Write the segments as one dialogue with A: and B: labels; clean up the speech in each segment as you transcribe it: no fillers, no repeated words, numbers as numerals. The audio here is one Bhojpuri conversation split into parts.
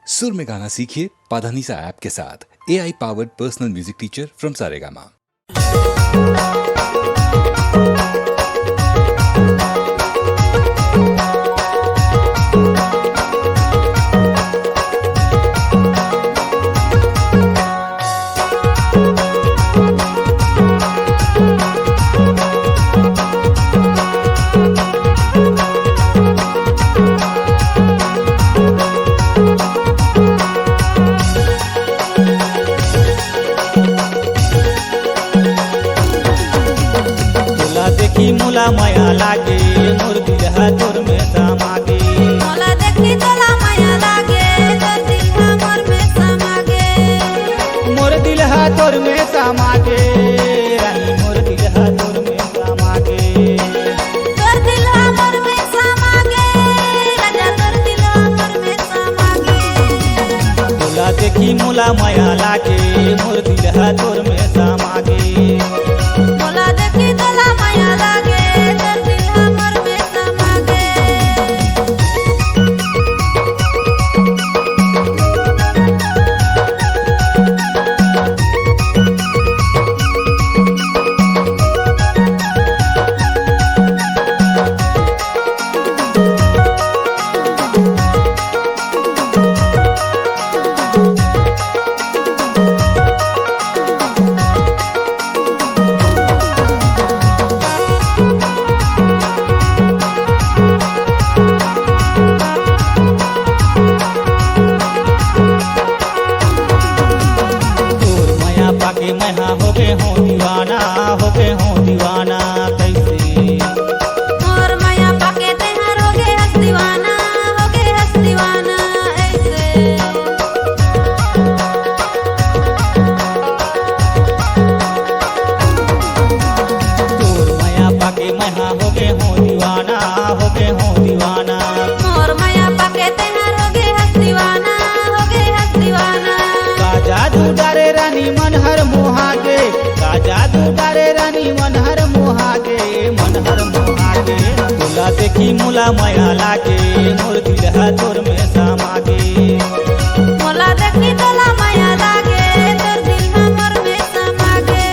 A: सुर में गाना सीखिए पाधानीसा ऐप के साथ। AI powered personal music teacher from Saregama.
B: देखी मुला माया लागे मोर दिलहा तोर में समागे।
C: मोला देखी तोला माया लागे तोर दिलहा मोर में समागे।
B: मोर दिलहा तोर में समागे रानी मोर दिलहा तोर में समागे।
C: तोर दिलहा मोर में समागे राजा तोर दिलहा मोर में समागे।
B: मुला देखी मुला माया लागे मोर दिलहा तोर में समागे।
C: मोला देखी तोला माया लागे तोर दिलहा मोर में समागे।
B: पाके मैं हो गए हूँ दीवाना कैसे।
C: मोर माया पाके तेहार हो गए हंस दीवाना ऐसे।
B: तोर माया पाके मैं हो गए हूँ दीवाना
C: मोर माया पाके तेहार हो गए हंस दीवाना।
B: का जादू डारे रानी मन हर मोहागे। का जादू डारे रानी मन हर मोहागे। मुला देखी मुला माया लागे मोर दिलहा तोर में समागे।
C: मोला देखी तोला माया लागे तोर दिलहा मोर में समागे।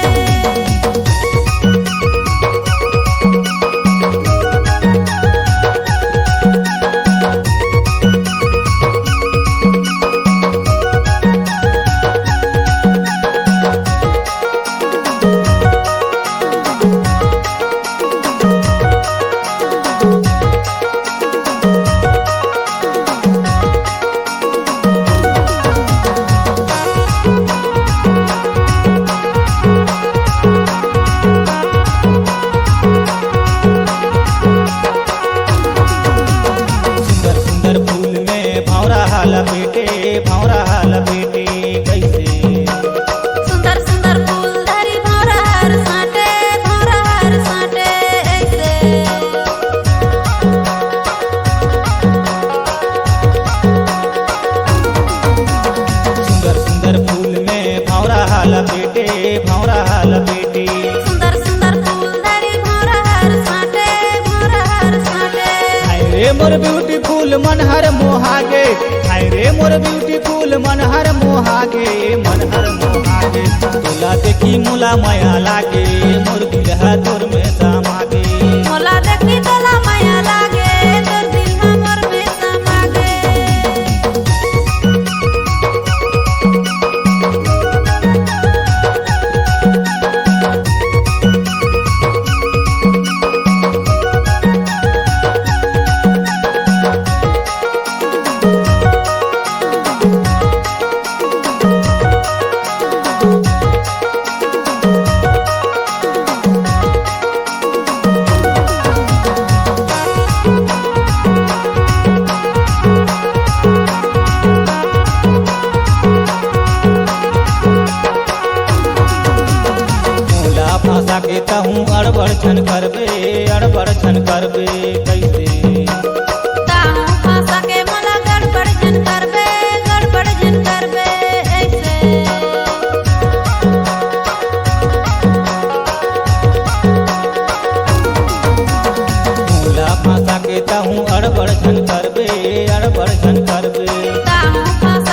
B: सुंदर सुंदर फूल में भौरा हाल बेटे कैसे।
C: सुंदर सुंदर फूल धरी भौरा हर साटे ऐसे।
B: सुंदर सुंदर फूल में भौरा हाल बेटे।
C: सुंदर सुंदर फूल धरी भौरा हर साटे।
B: हाय रे मोर ब्यूटीफुल मन हर मोहागे। हाय रे मोर ब्यूटीफुल मन हर मोहागे। तोला देखी मुला माया लागे मोर दिलहा तोर में समागे।
C: मोला देखी तोला माया लागे तोर दिलहा मोर में समागे।
B: भाषा के कहूँ अड़बड़ छन करबे कैसे।
C: ताहू भाषा के मोला गड़बड़ जन करबे ऐसे।
B: मोला भाषा के कहूँ अड़बड़ छन करबे
C: ताहू भाषा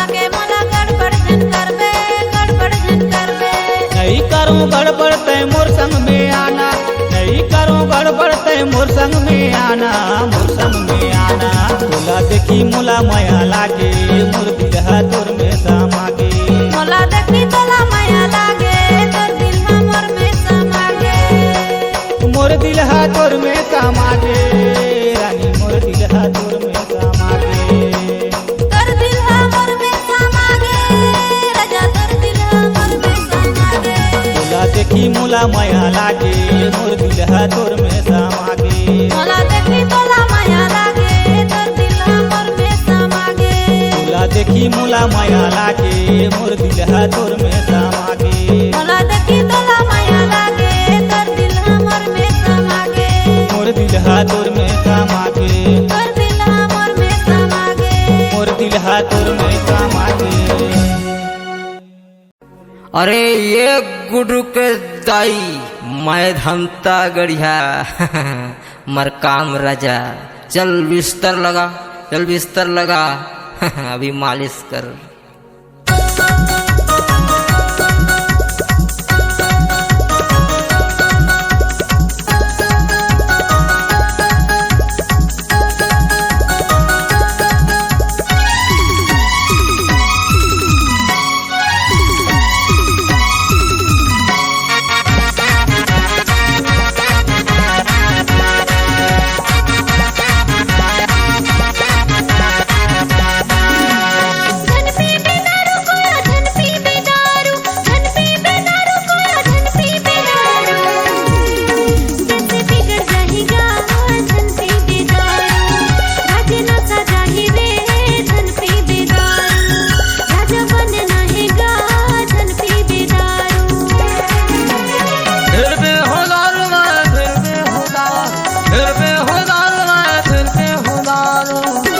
B: मोला माया लागे मोर दिलहा तोर में समागे
C: मोला देखी तोला माया लागे तोर दिल हमर में समागे
B: मोर दिलहा तोर में समागे रानी मोर दिलहा तोर में समागे
C: तोर दिल हमर में समागे राजा तोर दिल हमर में समागे
B: मोला देखी मोला माया लागे मोर दिलहा तोर में समागे
C: मोला देखी तोला माया लागे तोर दिल हमर में समागे
B: मोला देखी मोला माया लागे मोर दिलहा तोर में समागे
C: मोला देखी तोला माया लागे तोर दिल हमर में समागे
B: मोर दिलहा तोर में समागे
C: तोर दिल हमर में समागे
B: मोर दिलहा तोर में समागे
D: अरे ये गुडू के दाई मैं धमता गढ़िया मर काम राजा चल बिस्तर लगा अभी मालिश कर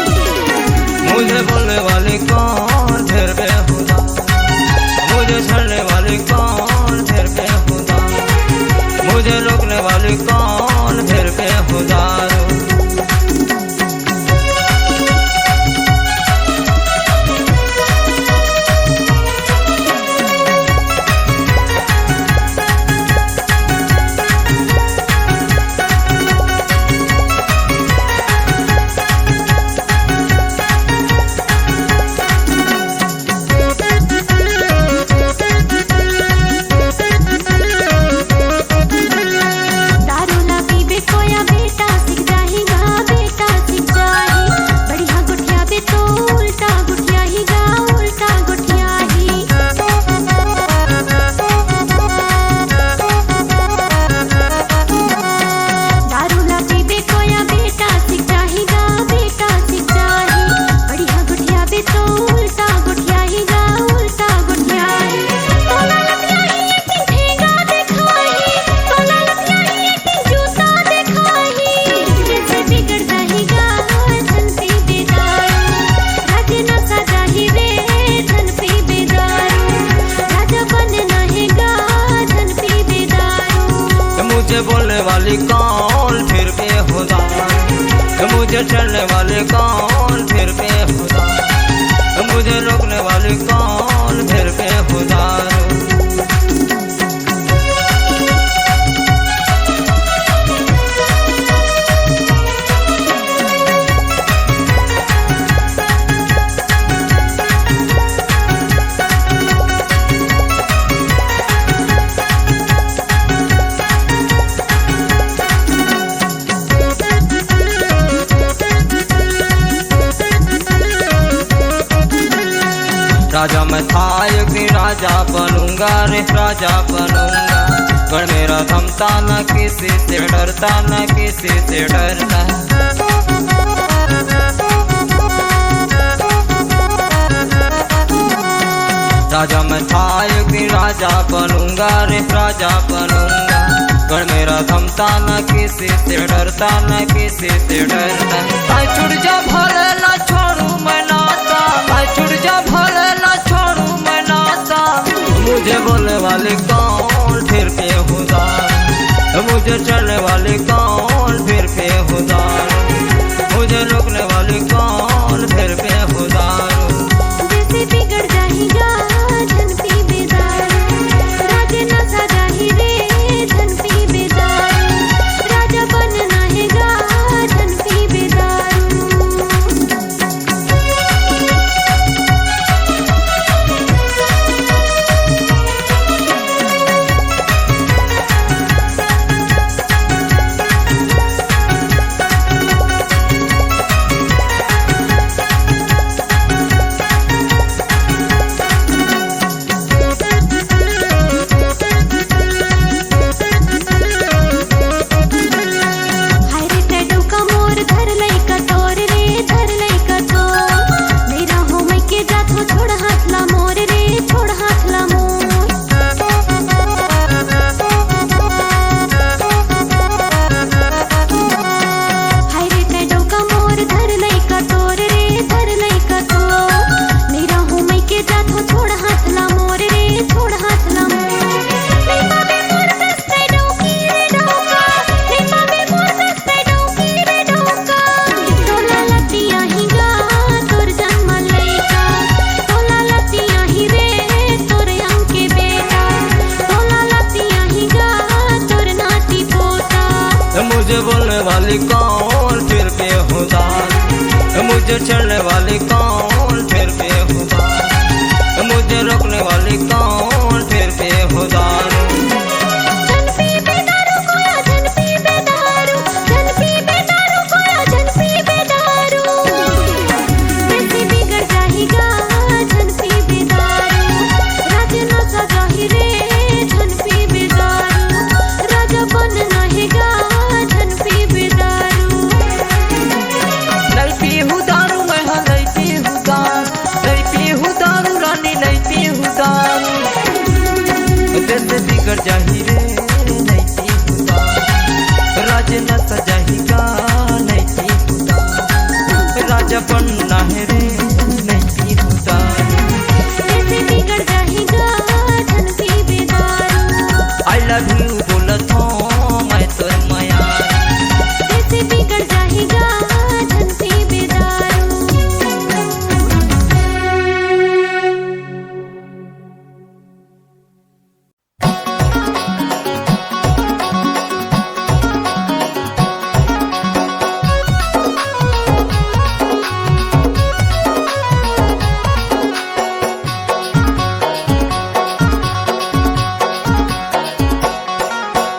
D: मुझे बोलने वाली कौन फिर बेहुदा मुझे छड़ने वाली कौन फिर बेहुदा मुझे रोकने वाली कौन फिर बेहुदा बोलने वाली कौन फिर बेहुदा मुझे चढ़ने वाले कौन फिर बेहुदा मुझे रोकने वाली कौन फिर बेहुदा राजा मैं था एक दिन राजा बनूंगा रे राजा बनूंगा पर मेरा थमता न किसी से डरता न किसी से डरता राजा मैं था एक दिन राजा बनूंगा रे राजा बनूंगा पर मेरा थमता न किसी से डरता न किसी से डरता भाई छुट जा भले ना छोड़ू मैं नाता भाई छुट जा भले ना छोड़ू मैं नाता मुझे बोलने वाली कौन फिर बेहुदा मुझे चढ़ने वाली कौन फिर बेहुदा मुझे रोकने वाली कौन फिर बेहुदा
C: जैसे बिगड़ जाएगा धन पी बेदारू राजा नशा जाही रे धन पी बेदारू राजा बनना हैगा धन पी बेदारू
D: मुझे छेड़ने वाली कौन फिर बेहुदा, मुझे रोकने वाली कौन फिर बेहुदा। बिगड़ जाही रे नहीं पीहुदा, राज न सजाहीगा नहीं पीहुदा, राजा बनना है रे नहीं पीहुदा।
C: बिगड़ जाहीगा धन पी बेदारू,
D: आई लव यू बोलत हूँ मैं तोर माया,
C: कैसे बिगड़ जाहीगा धन पी बेदारू।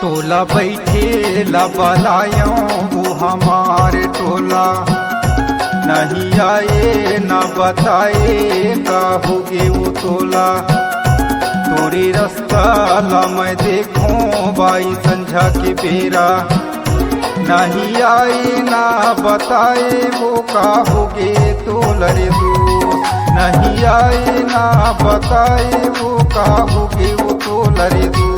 E: टोला बैठे ला बलायों वो हमारे टोला, नहीं आए न बताए का होगे वो टोला। तोरे रास्ता ला मैं देखूं बाई संझा के बेरा, नहीं आए ना बताए वो का होगे टोला रे दू, नहीं आए ना बताए वो का होगे वो टोला रे दू।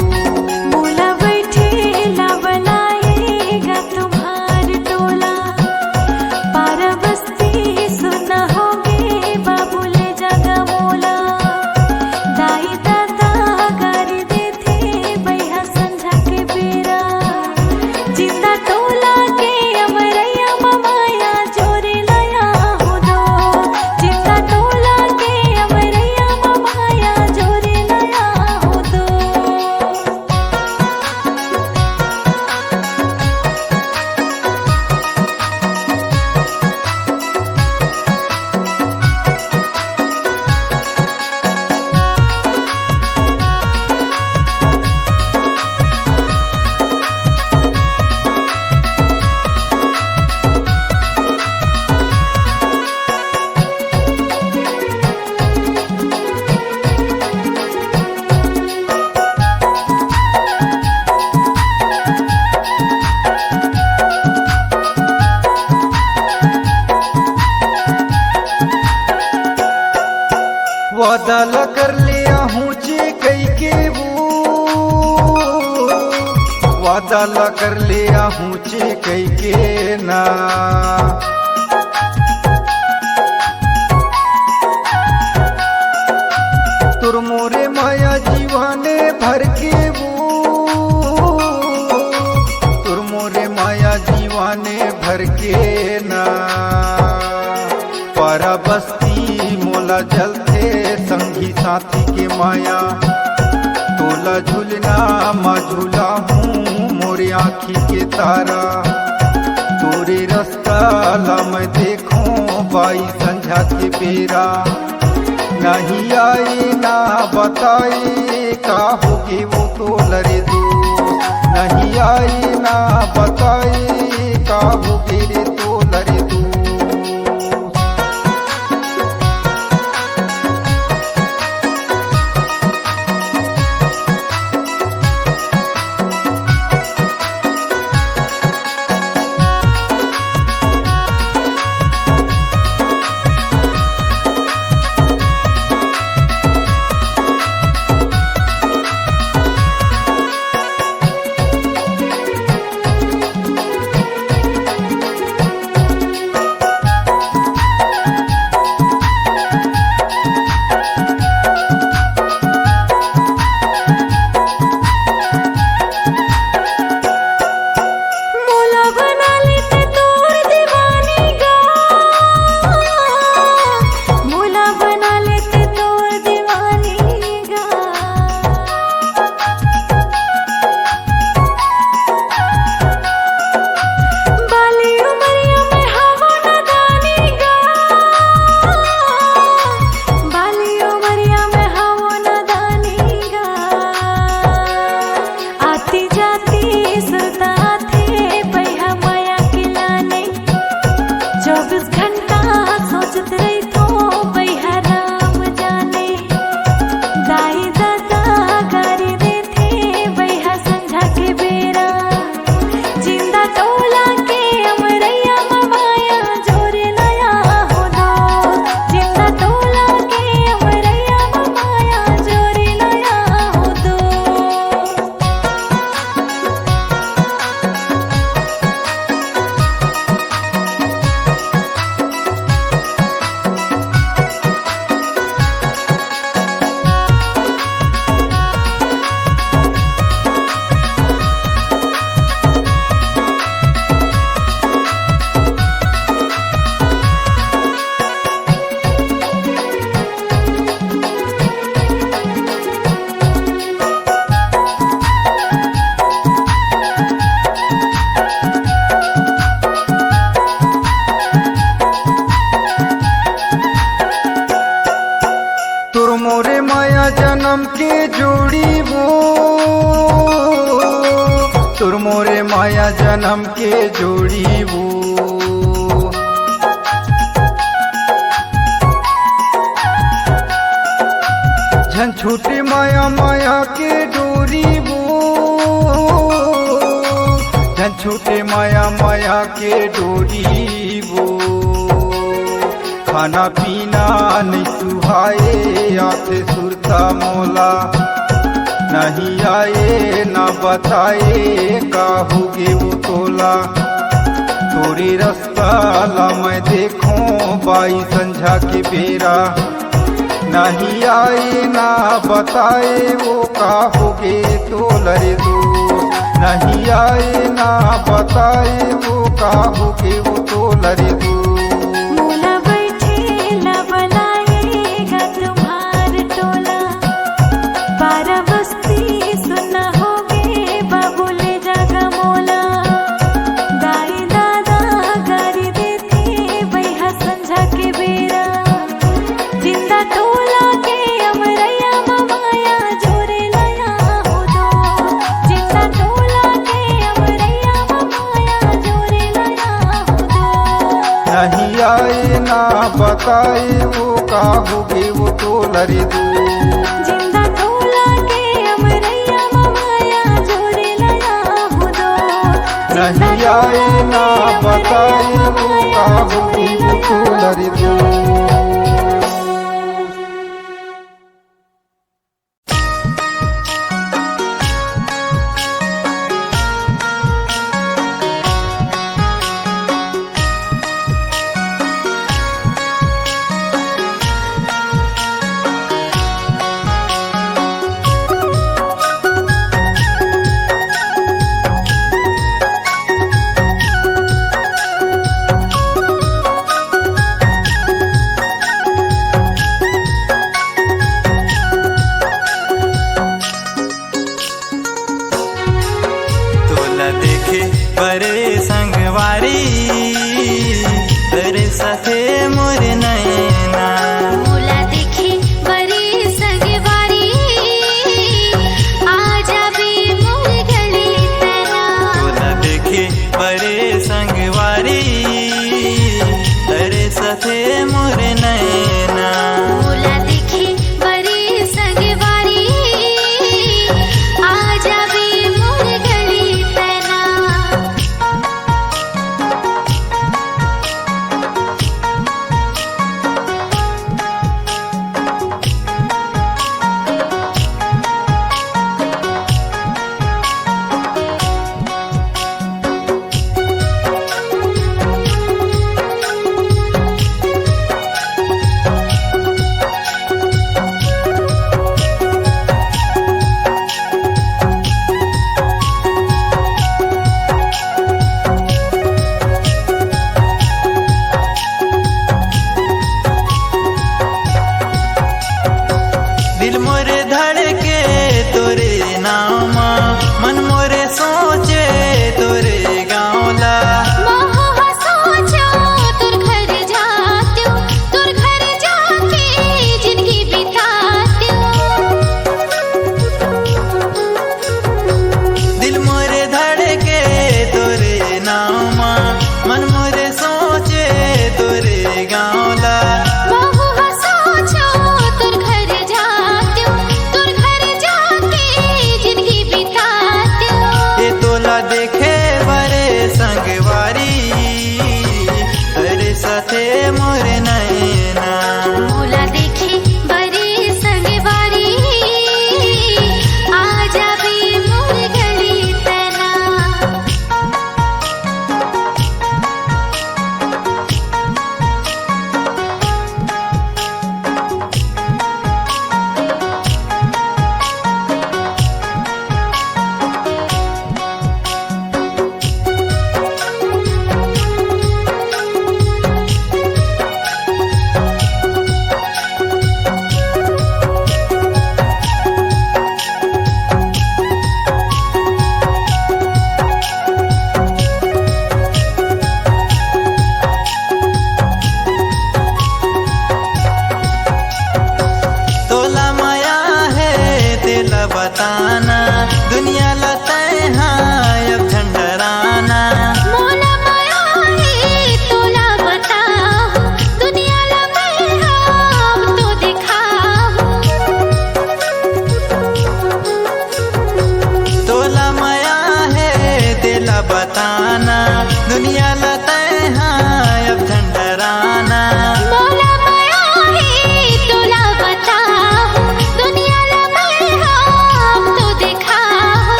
E: वादा ला कर लिया हूँ चे कई के वो, वादा ला कर लिया हूँ चे कई के ना। तुर मोरे माया जीवाने भर के वो, तुर मोरे माया जीवाने भर के ना। पारा बस्ती मोला जलते संगी साथी के माया, तोला झूलना माँ झूला हूँ मोरे आँखी के तारा। तोरे रास्ता ला मैं देखूं बाई संझा के बेरा, नहीं आई ना बताए का होगी वो टोला रे दू, नहीं आई ना बताए का होगी रे टोला रे दू। तुर मोरे माया जन्म के जोड़ी वो, तुर मोरे माया जन्म के जोड़ी वो। झन छूटे माया माया के डोरी वो, झन छूटे माया माया के डोरी वो। खाना पीना नहीं सुहाए आते सुरता मोला, नहीं आए ना बताए का होगे वो तोला। तोरी रास्ता ला मैं देखूं बाई संझा के बेरा, नहीं आए ना बताए वो का होगे तो लरे दो। नहीं आए ना बताए वो का होगे वो तो लरे दो।
C: मोला बैठेला बनाएगा तुम्हार टोला, 12 बस्ती सुना होगे बाबू ले जागा मोला। दाई दादा गारी देते बैहा संझा के बेरा, जिंदा टोला के अमरैया माया जोरे लया हो दो। जिंदा टोला के अमरैया माया जोरे लया हो दो।
E: नहीं आए ना बताए वो का होगे वो तो लरे दो।
C: जिंदा टोला के अमरैया माया जोरे लया हो दो।
E: नहीं आए ना बताए वो का होगे वो तो लरे दो।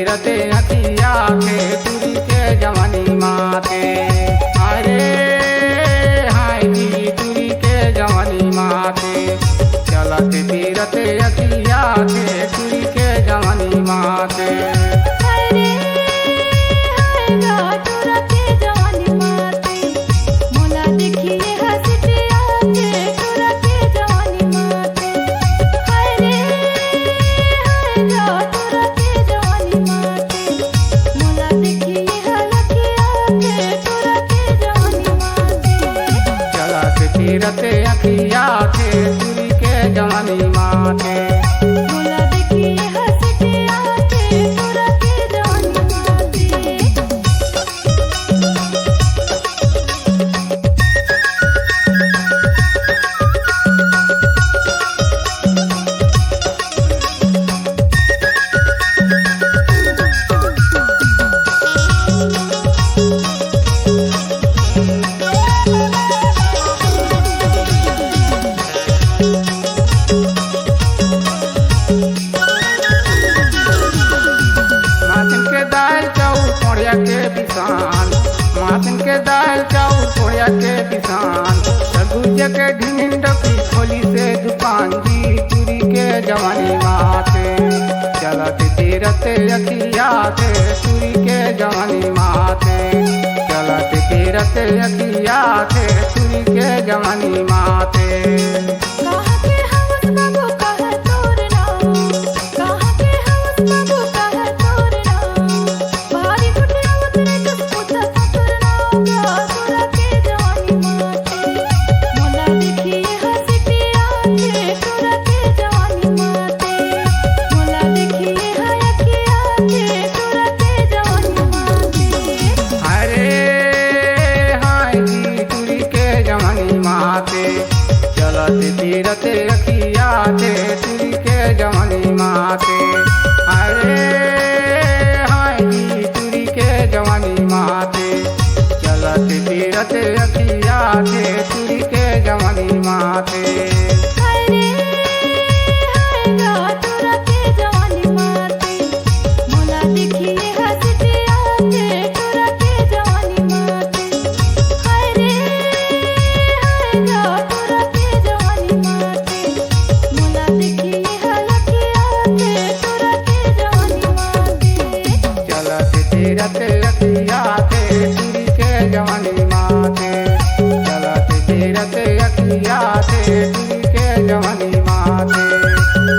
F: तीरते अखिया के तुरी के जवानी माते। अरे हाय जी तुरी के जवानी माते, चलत तीरते अखिया के तुरी के जवानी माते।
C: हरे हरे तोरा के जवानी माते, मोला देखिए हंसते आते तोरा के जवानी माते। हरे हरे तोरा के जवानी माते, मोला देखिए हलके आते तोरा के जवानी माते।
F: चलत तीरते अखिया के तुरी के जवानी माते।
C: मोला देखिए हंसते आते तोरा के जवानी माते।
F: माथिन के दाल चाउर कोड़िया के पिसान, माथिन के दाल चाउर कोड़िया के पिसान। सरगुज के ढिंड की खोली से दुकान जी तुरी के जवानी माते। चलत तीरते अखिया के तुरी के जवानी माते। चलत तीरते अखिया के तुरी के जवानी माते।
C: कहाँ के हवस बाबू कहाँ तोर नाम, कहाँ के हवस बाबू कहाँ तोर नाम। भारी गुटिया उतरे कस पुता ससुर नाम गा तोरा के जवानी माते। मोला देखिए हंसते आते तोरा के जवानी माते। मोला देखिए हयके आते तोरा के जवानी माते।
F: अरे हाय जी तुरी के जवानी माते। चलत तीरते अखिया के तुरी के जवानी माते। अरे हाय जी तुरी के जवानी माते। चलत तीरते अखिया के तुरी के जवानी माते।
C: हरे हरे तोरा के जवानी माते, मोला देखिए हंसते आते तोरा के जवानी माते। हरे हरे तोरा के जवानी माते, मोला देखिए हलके आते तोरा के जवानी माते।
F: चलत तीरते अखिया के तुरी के जवानी माते। चलत तीरते अखिया के तुरी के जवानी माते।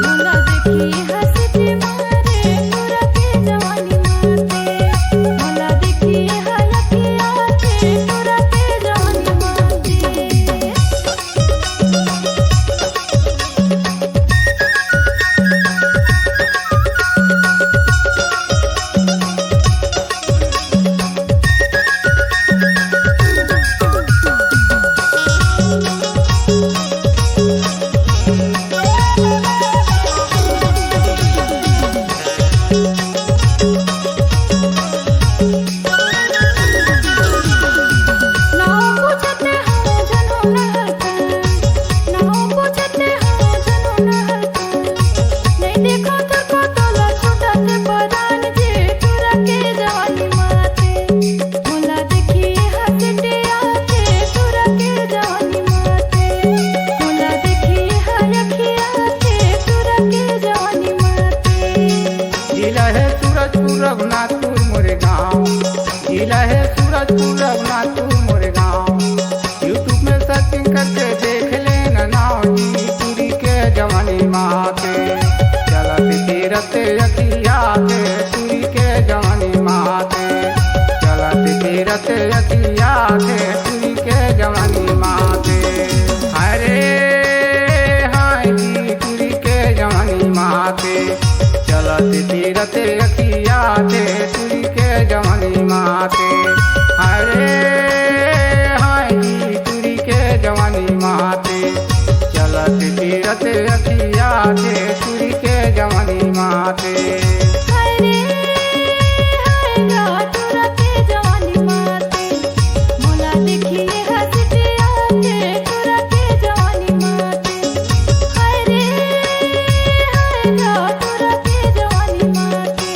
C: मोला देखिए हंसते मारे तोरा के जवानी माते। मोला देखिए हलके आते तोरा के जवानी माते। नाव पूछते हो जनो नहरकन, नाव पूछते हो जनो नहरकन। नहीं देखो तो को तोला छोटा से परान जे तोरा के जवानी माते। मोला देखिए हंसते आते तोरा के जवानी माते। मोला देखिए हयके आते तोरा के जवानी माते।
F: जिला है सूरजपुर रघुनाथपुर मोरे गाँव। जिला है सूरजपुर रघुनाथपुर मोरे गाँव। यूट्यूब में सर्चिंग करके देख लेना नाव जी तुरी के जवानी माते। चलत तीरते अखिया के तुरी के जवानी माते। चलत तीरते अखिया के तुरी के जवानी माते। अरे हाय जी तुरी के जवानी माते। चलत तीरते अखिया के तुरी के जवानी माते। अरे हाय जी तुरी के जवानी माते। चलत तीरते अखिया के तुरी के जवानी माते।
C: हरे हरे तोरा के जवानी माते। मोला देखिए हंसते आते तोरा के जवानी माते। हरे हरे तोरा के जवानी माते।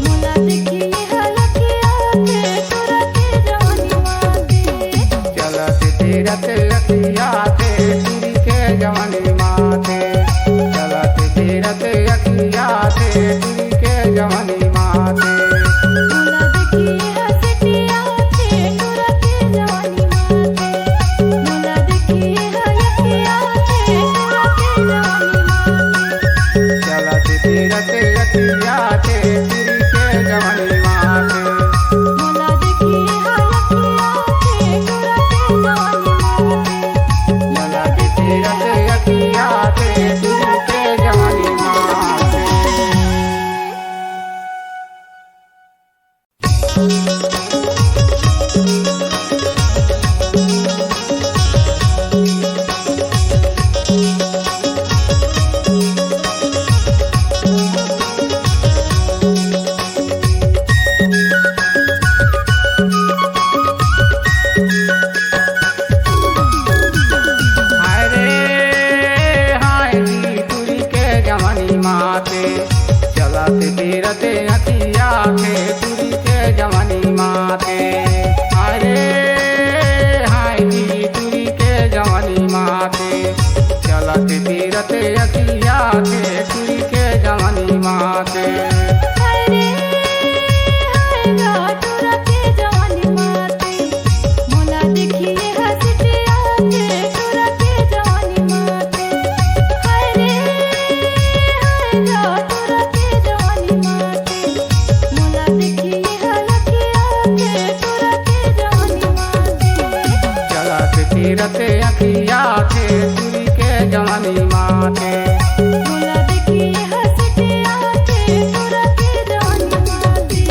C: मोला
F: तीरते अखिया के तुरी के जवानी माते। अरे हाय जी तुरी के जवानी माते, चलत तीरते अखिया के तुरी के जवानी माते।
C: अरे हाय गा तोरा के जवानी माते, मोला देखिए हंसतिया के तोरा के जवानी माते। अरे हाय गा तोरा के जवानी माते, मोला देखिए हलकिया के तोरा के जवानी माते।
F: चलत तीरते अखिया के तुरी के जवानी माते।
C: मोला देखिए हंसतिया के तोरा के जवानी माते।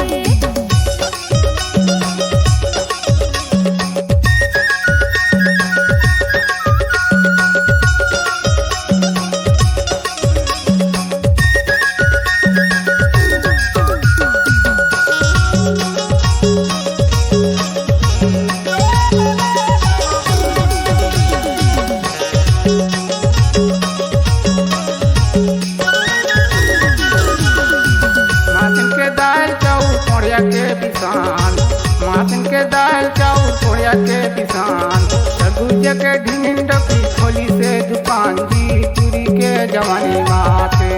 F: माथिन के दाल चाउर कोड़िया के पिसान, माथिन के दाल चाउर कोड़िया के पिसान। सरगुज के ढिंड की खोली से दुकान जी तुरी के जवानी माते।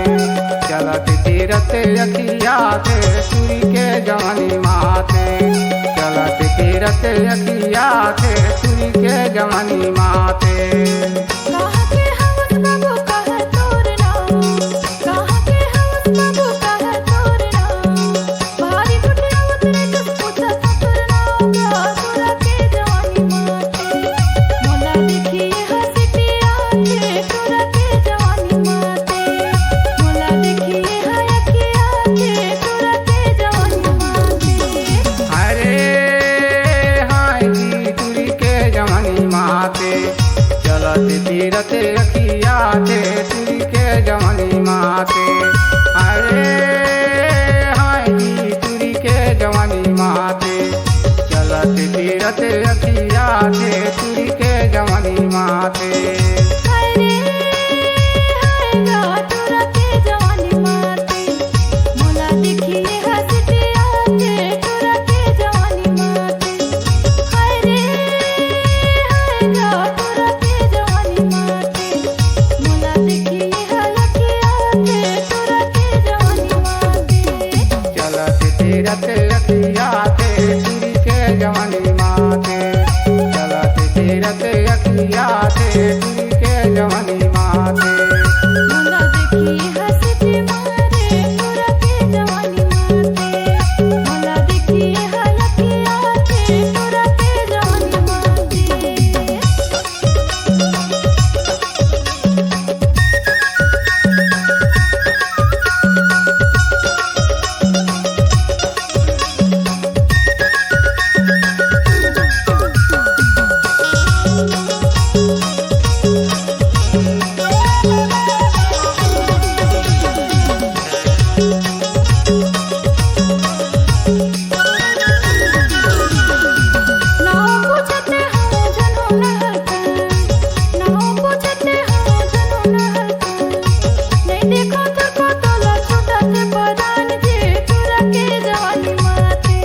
F: चलत तीरते अखिया के तुरी के जवानी माते। चलत तीरते अखिया के तुरी के जवानी माते।
C: कहाँ के हवस बाबू कहाँ तोर नाम, कहाँ के हवस बाबू कहाँ तोर नाम। भारी गुटिया उतरे कस पूछा तोर नाम गा तोरा के जवानी माते। मोला देखिए हंसतिया के तोरा के जवानी माते। मोला देखिए हयकिया के तोरा के जवानी माते।
F: अरे हाय जी तुरी के जवानी माते। चलत तीरते अखिया के तुरी के जवानी माते। अरे हाय जी तुरी के जवानी माते। चलत तीरते अखिया के तुरी के जवानी माते।
C: अरे हाय गा तोरा के जवानी माते, मोला देखिए हंसतिया के तोरा के जवानी माते। अरे हाय गा तोरा के जवानी माते, मोला देखिए हलकिया के तोरा के जवानी माते।
F: चलत तीरते अखिया के तुरी के जवानी माते। चलत तीरते अखिया के तुरी के जवानी माते।
C: मोला देखिए हंसते मारे तोरा के जवानी माते। मोला देखिए हलकिया के तोरा के जवानी माते। नाव पूछते हो जनो नहरकन, नाव पूछते हो जनो नहरकन। नहीं देखो तो को तोला छोटा से परान जे तोरा के जवानी माते।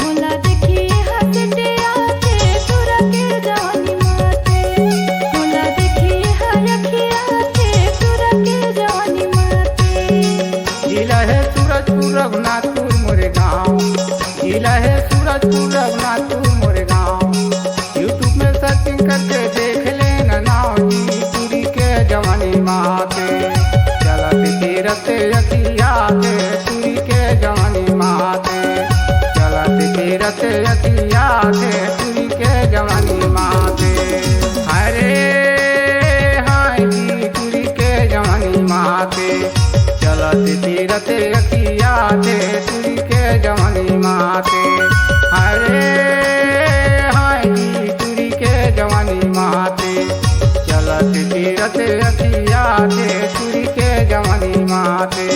C: मोला देखिए हंसतिया के तोरा के जवानी माते। मोला देखिए हयकिया के तोरा के जवानी माते।
F: जिला है सूरजपुर रघुनाथपुर मोरे गाँव। जिला है सूरजपुर रघुनाथपुर मोरे गाँव। यूट्यूब में सर्चिंग करके देख लेना नाव जी तुरी के जवानी माते। चलत तीरते अखिया के तुरी के जवानी माते। चलत तीरते अखिया के तुरी के जवानी माते। अरे हाय जी तुरी के जवानी माते। चलत तीरते अखिया के तुरी के जवानी माते। अरे हाय जी तुरी के जवानी माते। चलत तीरते अखिया के तुरी के जवानी माते।